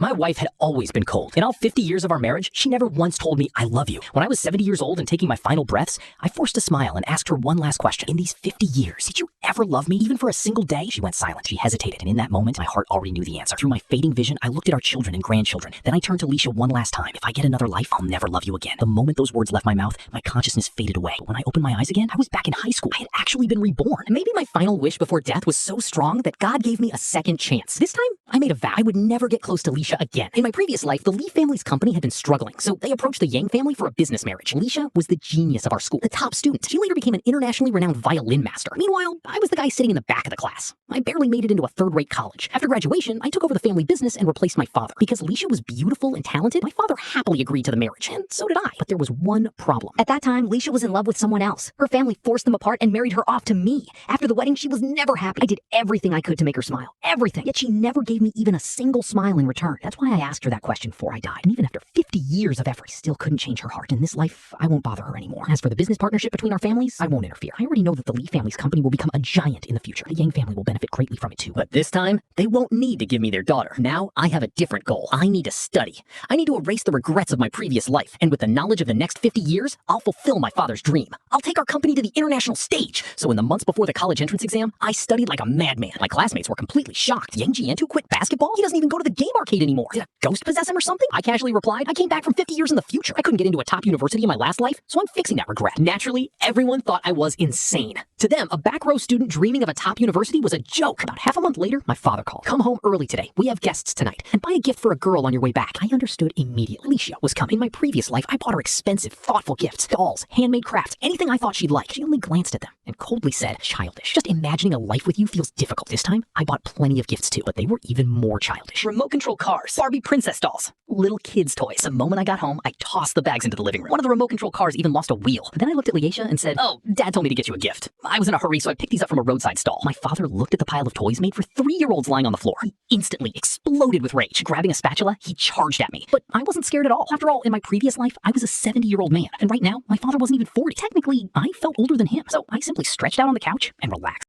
My wife had always been cold. In all 50 years of our marriage, she never once told me, I love you. When I was 70 years old and taking my final breaths, I forced a smile and asked her one last question. In these 50 years, did you ever love me, even for a single day? She went silent. She hesitated, and in that moment, my heart already knew the answer. Through my fading vision, I looked at our children and grandchildren. Then I turned to Leisha one last time. If I get another life, I'll never love you again. The moment those words left my mouth, my consciousness faded away. When I opened my eyes again, I was back in high school. I had actually been reborn. Maybe my final wish before death was so strong that God gave me a second chance. This time, I made a vow I would never get close to Leisha again. In my previous life, the Lee family's company had been struggling, so they approached the Yang family for a business marriage. Leisha was the genius of our school, the top student. She later became an internationally renowned violin master. Meanwhile, I was the guy sitting in the back of the class. I barely made it into a third-rate college. After graduation, I took over the family business and replaced my father. Because Leisha was beautiful and talented, my father happily agreed to the marriage, and so did I. But there was one problem. At that time, Leisha was in love with someone else. Her family forced them apart and married her off to me. After the wedding, she was never happy. I did everything I could to make her smile. Everything. Yet she never gave me even a single smile in return. That's why I asked her that question before I died. And even after 50 years of effort, I still couldn't change her heart. In this life, I won't bother her anymore. As for the business partnership between our families, I won't interfere. I already know that the Lee family's company will become a giant in the future. The Yang family will benefit greatly from it too. But this time, they won't need to give me their daughter. Now, I have a different goal. I need to study. I need to erase the regrets of my previous life. And with the knowledge of the next 50 years, I'll fulfill my father's dream. I'll take our company to the international stage. So in the months before the college entrance exam, I studied like a madman. My classmates were completely shocked. Yang Jiantu quit basketball? He doesn't even go to the game arcade anymore. Did a ghost possess him or something? I casually replied, I came back from 50 years in the future. I couldn't get into a top university in my last life, so I'm fixing that regret. Naturally, everyone thought I was insane. To them, a back row student dreaming of a top university was a joke. About half a month later, my father called. Come home early today. We have guests tonight. And buy a gift for a girl on your way back. I understood immediately. Leisha was coming. In my previous life, I bought her expensive, thoughtful gifts. Dolls, handmade crafts, anything I thought she'd like. She only glanced at them and coldly said, childish. Just imagining a life with you feels difficult. This time, I bought plenty of gifts too, but they were even more childish. Remote control cars, Barbie princess dolls, little kids' toys. The moment I got home, I tossed the bags into the living room. One of the remote control cars even lost a wheel. But then I looked at Leisha and said, oh, Dad told me to get you a gift. I was in a hurry, so I picked these up from a roadside stall. My father looked at the pile of toys made for 3-year-olds lying on the floor. He instantly exploded with rage. Grabbing a spatula, he charged at me. But I wasn't scared at all. After all, in my previous life, I was a 70-year-old man. And right now, my father wasn't even 40. Technically, I felt older than him. So I simply stretched out on the couch and relaxed.